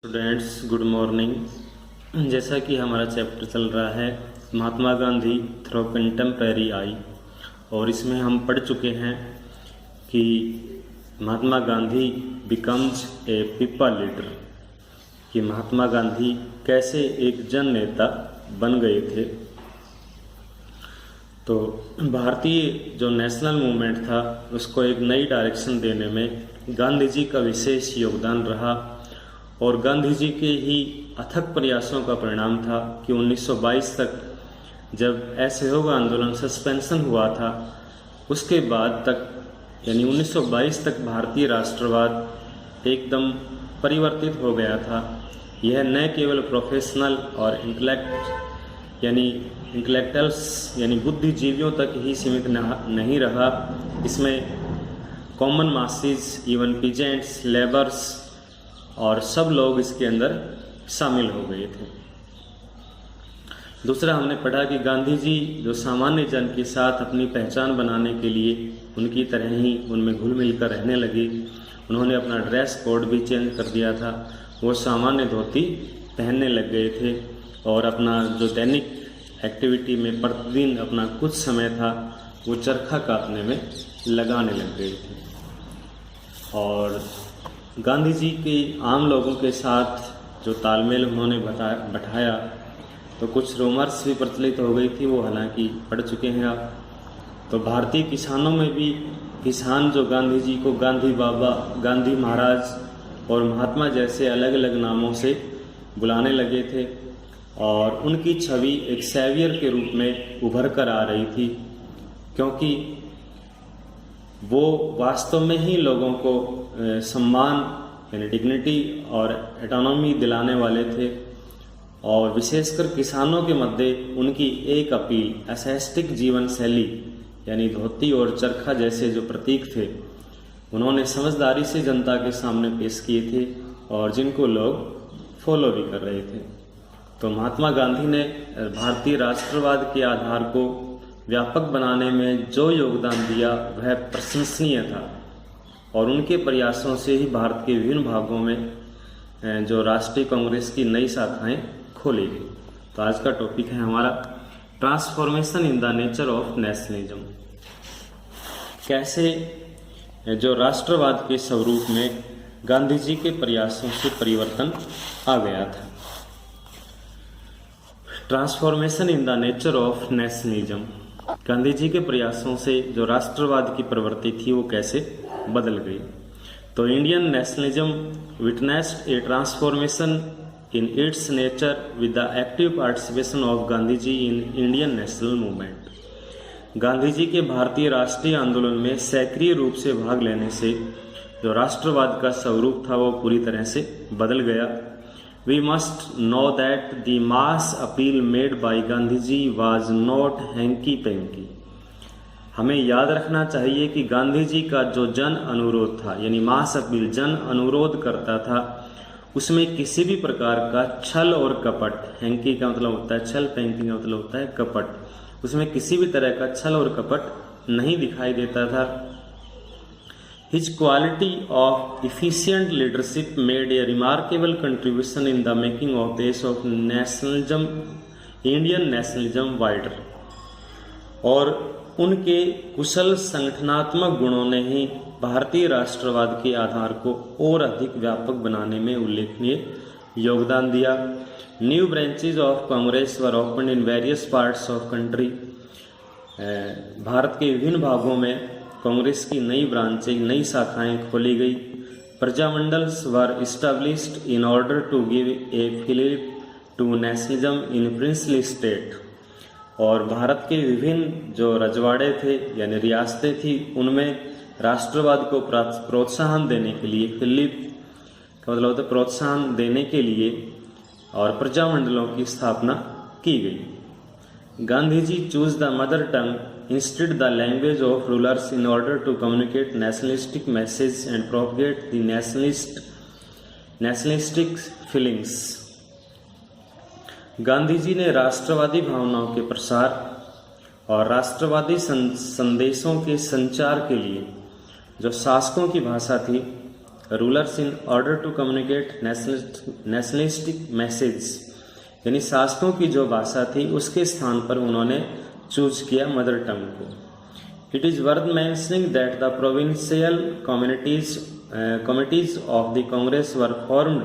Students good morning. जैसा कि हमारा चैप्टर चल रहा है Mahatma Gandhi through contemporary eyes, और इसमें हम पढ़ चुके हैं कि Mahatma Gandhi becomes a people leader, कि महात्मा गांधी कैसे एक जन नेता बन गए थे। तो भारतीय जो नेशनल मूवमेंट था उसको एक नई डायरेक्शन देने में गांधी जी का विशेष योगदान रहा, और गांधी जी के ही अथक प्रयासों का परिणाम था कि 1922 तक जब असहयोग आंदोलन सस्पेंशन हुआ था, उसके बाद तक यानी 1922 तक भारतीय राष्ट्रवाद एकदम परिवर्तित हो गया था। यह न केवल प्रोफेशनल और इंटेलेक्चुअल्स यानी बुद्धिजीवियों तक ही सीमित नहीं रहा, इसमें common masses, even peasants, labours और सब लोग इसके अंदर शामिल हो गए थे। दूसरा हमने पढ़ा कि गांधी जी जो सामान्य जन के साथ अपनी पहचान बनाने के लिए उनकी तरह ही उनमें घुल मिल कर रहने लगे। उन्होंने अपना ड्रेस कोड भी चेंज कर दिया था, वो सामान्य धोती पहनने लग गए थे, और अपना जो दैनिक एक्टिविटी में प्रतिदिन अपना कुछ समय था वो चरखा काटने में लगाने लग गए थे। और गांधी जी के आम लोगों के साथ जो तालमेल उन्होंने बैठाया, तो कुछ रूमर्स भी प्रचलित हो गई थी, वो हालांकि पढ़ चुके हैं आप। तो भारतीय किसानों में भी किसान जो गांधी जी को गांधी बाबा, गांधी महाराज और महात्मा जैसे अलग अलग नामों से बुलाने लगे थे, और उनकी छवि एक सेवियर के रूप में उभर कर आ रही थी, क्योंकि वो वास्तव में ही लोगों को सम्मान यानी डिग्निटी और ऑटोनॉमी दिलाने वाले थे। और विशेषकर किसानों के मध्य उनकी एक अपील एसेस्टिक जीवन शैली यानी धोती और चरखा जैसे जो प्रतीक थे, उन्होंने समझदारी से जनता के सामने पेश किए थे, और जिनको लोग फॉलो भी कर रहे थे। तो महात्मा गांधी ने भारतीय राष्ट्रवाद के आधार को व्यापक बनाने में जो योगदान दिया वह प्रशंसनीय था, और उनके प्रयासों से ही भारत के विभिन्न भागों में जो राष्ट्रीय कांग्रेस की नई शाखाएं खोली गई। तो आज का टॉपिक है हमारा transformation in the nature of nationalism. कैसे जो राष्ट्रवाद के स्वरूप में गांधी जी के प्रयासों से परिवर्तन आ गया था। Transformation in the nature of nationalism, Gandhi ji के प्रयासों से जो राष्ट्रवाद की प्रवृत्ति थी वो कैसे बदल गई। तो Indian nationalism witnessed a transformation in its nature with the active participation of Gandhi ji in Indian national movement. Gandhi ji के भारतीय राष्ट्रीय आंदोलन में सक्रिय रूप से भाग लेने से जो राष्ट्रवाद का स्वरूप था वो पूरी तरह से बदल गया। We must know that the mass appeal made by Gandhiji was not hanky-panky। हमें याद रखना चाहिए कि गांधी जी का जो जन अनुरोध था यानी मास अपील जन अनुरोध करता था, उसमें किसी भी प्रकार का छल और कपट, हैंकी का मतलब होता है छल, पैंकी का मतलब होता है कपट, उसमें किसी भी तरह का छल और कपट नहीं दिखाई देता था। His quality of efficient leadership made a remarkable contribution in the making of base of nationalism, Indian nationalism wider। और उनके कुशल संगठनात्मक गुणों ने ही भारतीय राष्ट्रवाद के आधार को और अधिक व्यापक बनाने में उल्लेखनीय योगदान दिया। New branches of Congress were open in various parts of country. Bharat के विभिन्न भागों में कांग्रेस की नई ब्रांचें, नई शाखाएं खोली गई। Prajamandals were established in order to give a fillip to nationalism in princely state. और भारत के विभिन्न जो रजवाड़े थे यानी रियासतें थी, उनमें राष्ट्रवाद को प्रोत्साहन देने के लिए, फिलिप का मतलब होता है प्रोत्साहन देने के लिए, और प्रजामंडलों की स्थापना की गई। Gandhi ji choose the mother tongue instead the language of rulers in order to communicate nationalistic message and propagate the nationalistic feelings। Gandhi ji ने राष्ट्रवादी भावनाओं के प्रसार और राष्ट्रवादी संदेशों के संचार के लिए जो शासकों की भाषा थी rulers in order to communicate nationalistic message, यानी शासकों की जो भाषा थी उसके स्थान पर उन्होंने चूज किया मदर टंग को। It is worth mentioning that the provincial committees of the Congress were formed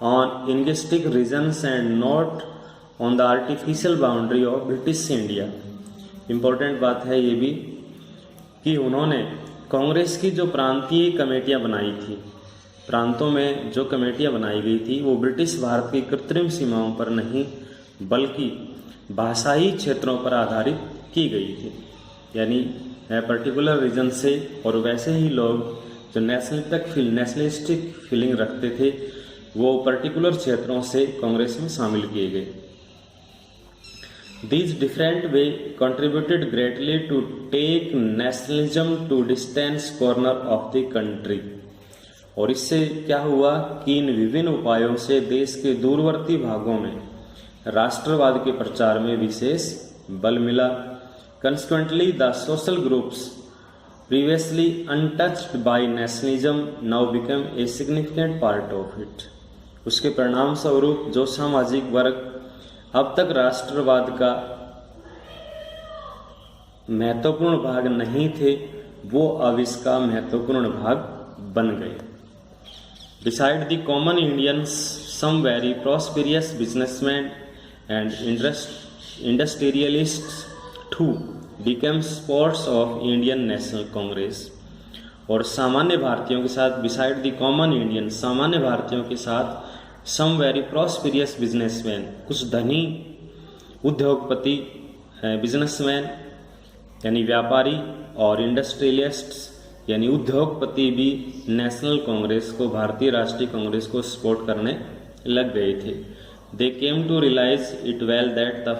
on linguistic reasons and not on the artificial boundary of British India। Important बात है ये भी कि उन्होंने कांग्रेस की जो प्रांतीय कमेटियां बनाई थी, प्रांतों में जो कमेटियां बनाई गई थी वो ब्रिटिश भारत की कृत्रिम सीमाओं पर नहीं बल्कि भाषाई क्षेत्रों पर आधारित की गई थी, यानी पर्टिकुलर रीजन से। और वैसे ही लोग जो नेशनलिस्टिक फीलिंग रखते थे वो पर्टिकुलर क्षेत्रों से कांग्रेस में शामिल किए गए। These different way contributed greatly to take nationalism to distant corner of the country। और इससे क्या हुआ कि इन विभिन्न उपायों से देश के दूरवर्ती भागों में राष्ट्रवाद के प्रचार में विशेष बल मिला। Consequently, the social groups previously untouched by nationalism now became a significant part of it। उसके परिणाम स्वरूप जो सामाजिक वर्ग अब तक राष्ट्रवाद का महत्वपूर्ण भाग नहीं थे वो अब इसका महत्वपूर्ण भाग बन गए। Beside the common Indians, some very prosperous businessmen and industrialists too became supporters of Indian National Congress। और सामान्य भारतीयों के साथ beside the common Indians, सामान्य भारतीयों के साथ some very prosperous businessmen, कुछ धनी उद्योगपति बिजनेसमैन यानी व्यापारी और इंडस्ट्रियलिस्ट्स यानी उद्योगपति भी नेशनल कांग्रेस को, भारतीय राष्ट्रीय कांग्रेस को सपोर्ट करने लग गए थे। They came to realize it well that the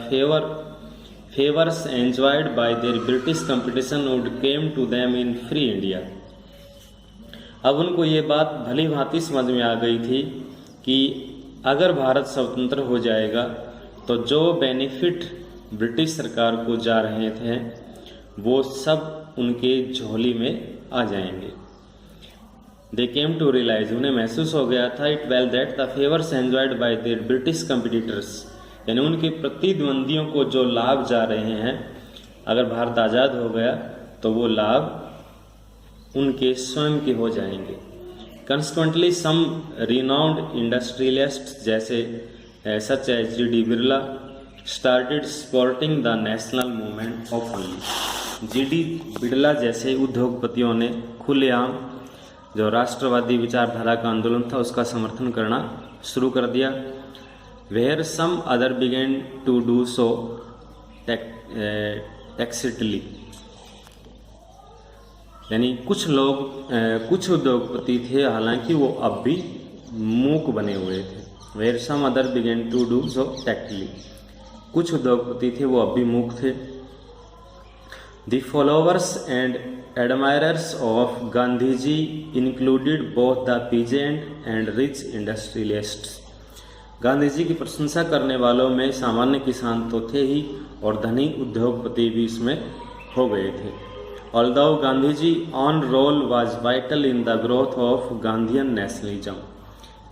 favors enjoyed by their British competition would came to them in free India। अब उनको ये बात भली भांति समझ में आ गई थी कि अगर भारत स्वतंत्र हो जाएगा तो जो बेनिफिट ब्रिटिश सरकार को जा रहे थे वो सब उनके झोली में आ जाएंगे। They came to realize, उन्हें महसूस हो गया था it well that the favors enjoyed by their British competitors, यानी उनके प्रतिद्वंदियों को जो लाभ जा रहे हैं अगर भारत आज़ाद हो गया तो वो लाभ उनके स्वयं के हो जाएंगे। Consequently, some renowned industrialists जैसे such as G.D. Birla started supporting the national movement openly। G.D. Birla जैसे उद्योगपतियों ने खुलेआम जो राष्ट्रवादी विचारधारा का आंदोलन था उसका समर्थन करना शुरू कर दिया। Where some other began to do so tacitly, यानी कुछ उद्योगपति थे हालांकि वो अब भी मूक बने हुए थे। Where some other began to do so tacitly, कुछ उद्योगपति थे वो अब भी मूक थे। The followers and admirers of Gandhiji included both the peasant and rich industrialists। Gandhi ji की प्रशंसा करने वालों में सामान्य किसान तो थे ही और धनी उद्योगपति भी इसमें हो गए थे। Although Gandhi ji own role was vital in the growth of Gandhian nationalism,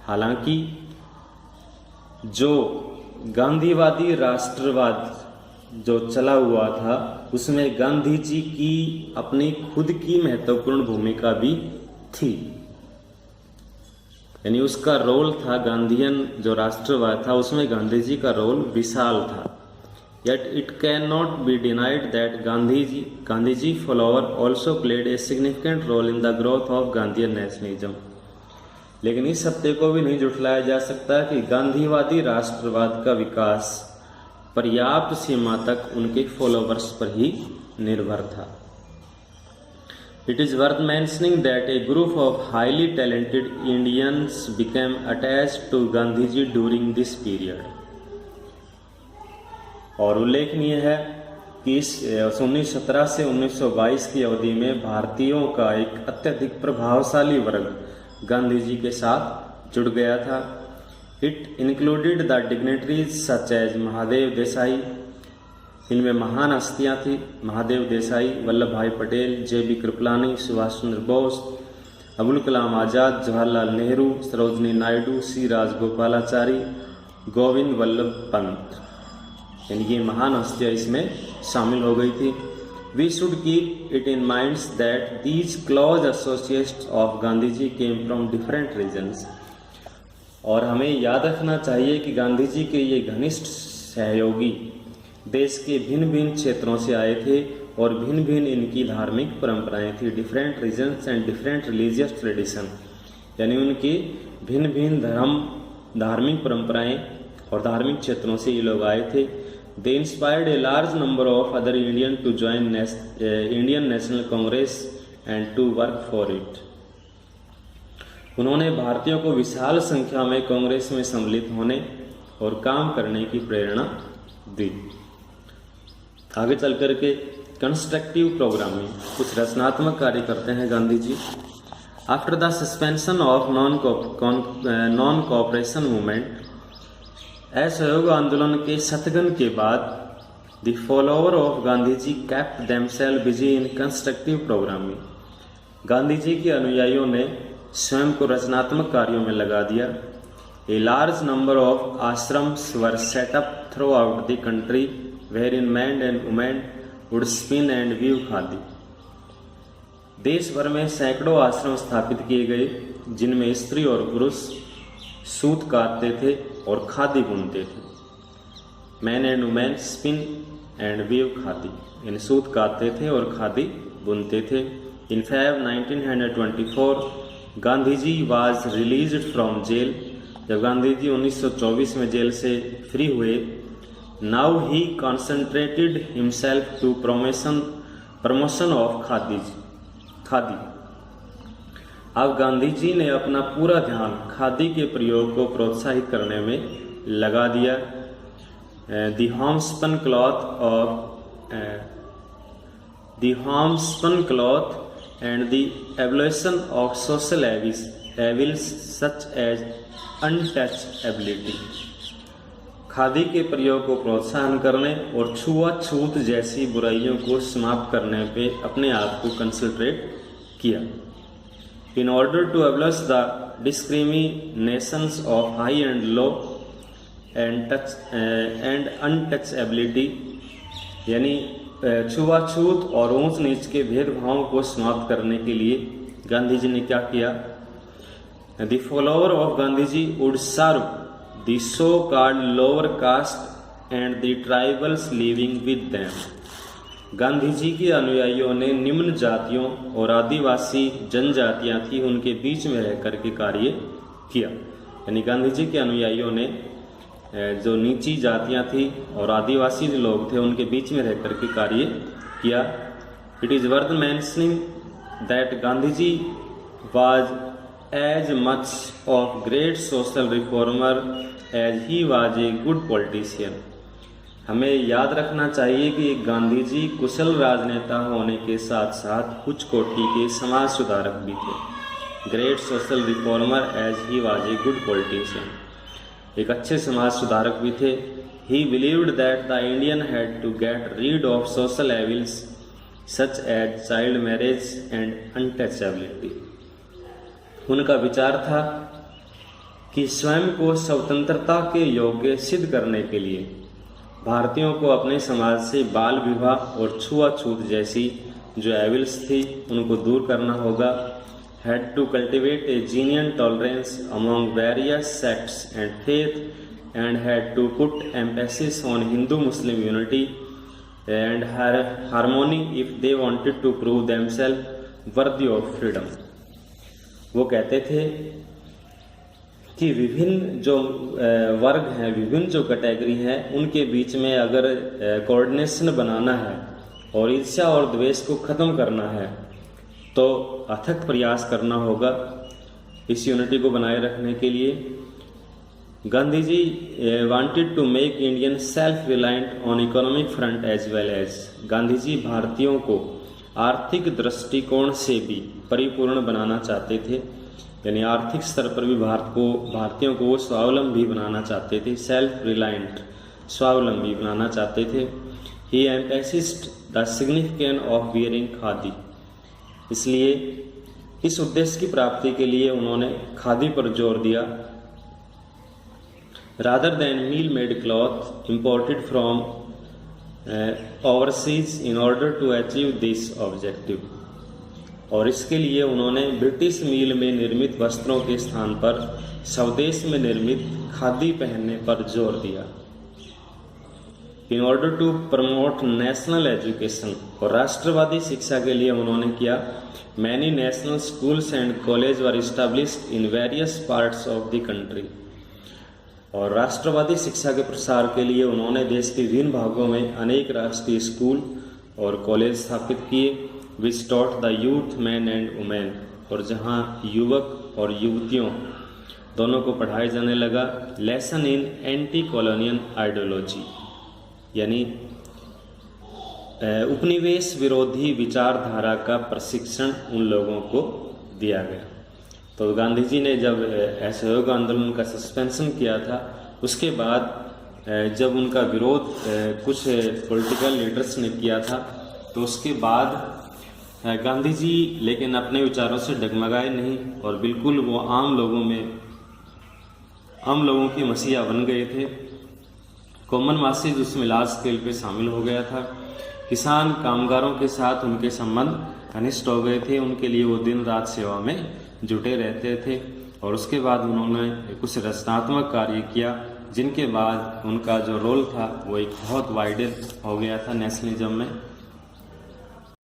हालांकि जो गांधीवादी राष्ट्रवाद जो चला हुआ था उसमें गांधी जी की अपनी खुद की महत्वपूर्ण भूमिका भी थी, यानी उसका रोल था गांधीयन जो राष्ट्रवाद था उसमें गांधी जी का रोल विशाल था। Yet it cannot be denied that Gandhiji follower also played a significant role in the growth of Gandhian nationalism। लेकिन इस सत्य को भी नहीं झुठलाया जा सकता कि गांधीवादी राष्ट्रवाद का विकास पर्याप्त सीमा तक उनके फॉलोवर्स पर ही निर्भर था। It is worth mentioning that a group of highly talented Indians became attached to Gandhiji during this period। और उल्लेखनीय है कि 1917 से 1922 की अवधि में भारतीयों का एक अत्यधिक प्रभावशाली वर्ग गांधी जी के साथ जुड़ गया था। It included the dignitaries such as Mahadev Desai, इनमें महान हस्तियाँ थी Mahadev Desai, Vallabhbhai Patel, J B Kripalani, Subhash Chandra Bose, Abul Kalam Azad, Jawaharlal Nehru, Sarojini Naidu, C Rajagopalachari, Govind Vallabh Pant, यानी ये महान हस्तियाँ इसमें शामिल हो गई थी। We should keep it in minds that these close associates of Gandhi ji came from different regions. और हमें याद रखना चाहिए कि गांधी जी के ये घनिष्ठ सहयोगी देश के भिन्न भिन्न क्षेत्रों से आए थे और भिन्न भिन्न इनकी धार्मिक परंपराएं थी। Different regions and different religious tradition, यानी उनकी भिन्न भिन्न धर्म, धार्मिक परंपराएं और धार्मिक क्षेत्रों से ये लोग आए थे। They inspired a large number of other Indian to join Indian National Congress and to work for it. उन्होंने भारतीयों को विशाल संख्या में कांग्रेस में सम्मिलित होने और काम करने की प्रेरणा दी। आगे चल करके कंस्ट्रक्टिव प्रोग्रामिंग, कुछ रचनात्मक कार्य करते हैं Gandhi ji. After the suspension of non cooperation movement, असहयोग आंदोलन के शतगन के बाद the follower of Gandhi ji kept themselves busy in constructive programming. Gandhi ji के अनुयायियों ने स्वयं को रचनात्मक कार्यों में लगा दिया। ए large number of ashrams were set up through out the country wherein men and women would spin and weave khadi. देश भर में सैकड़ों आश्रम स्थापित किए गए जिनमें स्त्री और पुरुष सूत काटते थे और खादी बुनते थे। Man and women spin and weave khadi, यानी सूत काटते थे और खादी बुनते थे। In Feb 1924 Gandhi ji was released from jail. जब गांधी जी 1924 में जेल से फ्री हुए, Now he concentrated himself to promotion of khadi. अब गांधी जी ने अपना पूरा ध्यान खादी के प्रयोग को प्रोत्साहित करने में लगा दिया। The homespun cloth and the abolition of social evils such as untouchability। Khadi के प्रयोग को प्रोत्साहन करने और छुआछूत जैसी बुराइयों को समाप्त करने पे अपने आप को कंसंट्रेट किया। In order to abolish the discriminations of high and low and untouchability, यानी छुआछूत और ऊंच नीच के भेदभावों को समाप्त करने के लिए गांधी जी ने क्या किया? The follower of Gandhi ji would serve the so-called lower caste and the tribals living with them। Gandhi ji के अनुयायियों ने निम्न जातियों और आदिवासी जनजातियां थी उनके बीच में रह करके कार्य किया। यानी गांधी जी के अनुयायियों ने जो नीची जातियां थी और आदिवासी जो लोग थे उनके बीच में रह करके कार्य किया। It is worth mentioning that Gandhi ji was as much of great social reformer as he was a good politician। हमें याद रखना चाहिए कि गांधी जी कुशल राजनेता होने के साथ साथ उच्च कोटि के समाज सुधारक भी थे। Great social reformer as he was a good politician, एक अच्छे समाज सुधारक भी थे। He believed that the Indian had to get rid of social evils such as child marriage and untouchability. उनका विचार था कि स्वयं को स्वतंत्रता के योग्य सिद्ध करने के लिए भारतीयों को अपने समाज से बाल विवाह और छुआछूत जैसी जो एविल्स थी उनको दूर करना होगा। Had to cultivate a genuine tolerance among various sects and faith and had to put emphasis on Hindu Muslim unity and harmony if they wanted to prove themselves worthy of freedom. वो कहते थे कि विभिन्न जो वर्ग हैं, विभिन्न जो कैटेगरी हैं, उनके बीच में अगर कोऑर्डिनेशन बनाना है और ईर्ष्या और द्वेष को ख़त्म करना है तो अथक प्रयास करना होगा इस यूनिटी को बनाए रखने के लिए। Gandhi ji wanted to make Indian self reliant on economic front as well as. Gandhi ji भारतीयों को आर्थिक दृष्टिकोण से भी परिपूर्ण बनाना चाहते थे, यानी आर्थिक स्तर पर भी भारतीयों को वो स्वावलंबी बनाना चाहते थे, सेल्फ रिलायंट, स्वावलंबी बनाना चाहते थे। He emphasised the significance of wearing khadi, इसलिए इस उद्देश्य की प्राप्ति के लिए उन्होंने खादी पर जोर दिया। Rather than mill made cloth imported from overseas in order to achieve this objective, और इसके लिए उन्होंने ब्रिटिश मील में निर्मित वस्त्रों के स्थान पर स्वदेश में निर्मित खादी पहनने पर जोर दिया। In order to promote national education, और राष्ट्रवादी शिक्षा के लिए उन्होंने किया। Many national schools and college were established in various parts of the country, और राष्ट्रवादी शिक्षा के प्रसार के लिए उन्होंने देश के विभिन्न भागों में अनेक राष्ट्रीय स्कूल और कॉलेज स्थापित किए। Which taught the youth men and women, और जहाँ युवक और युवतियों दोनों को पढ़ाया जाने लगा। Lesson in anti colonial ideology, यानी उपनिवेश विरोधी विचारधारा का प्रशिक्षण उन लोगों को दिया गया। तो गांधी जी ने जब असहयोग आंदोलन का सस्पेंशन किया था, उसके बाद जब उनका विरोध कुछ पॉलिटिकल लीडर्स ने किया था, तो उसके बाद गांधी जी लेकिन अपने विचारों से डगमगाए नहीं, और बिल्कुल वो आम लोगों की मसीहा बन गए थे। कॉमन मासेज उसमें लार्ज स्केल पे शामिल हो गया था। किसान कामगारों के साथ उनके संबंध घनिष्ठ हो गए थे, उनके लिए वो दिन रात सेवा में जुटे रहते थे। और उसके बाद उन्होंने कुछ रचनात्मक कार्य किया, जिनके बाद उनका जो रोल था वो एक बहुत वाइडर हो गया था नेशनलिज्म में।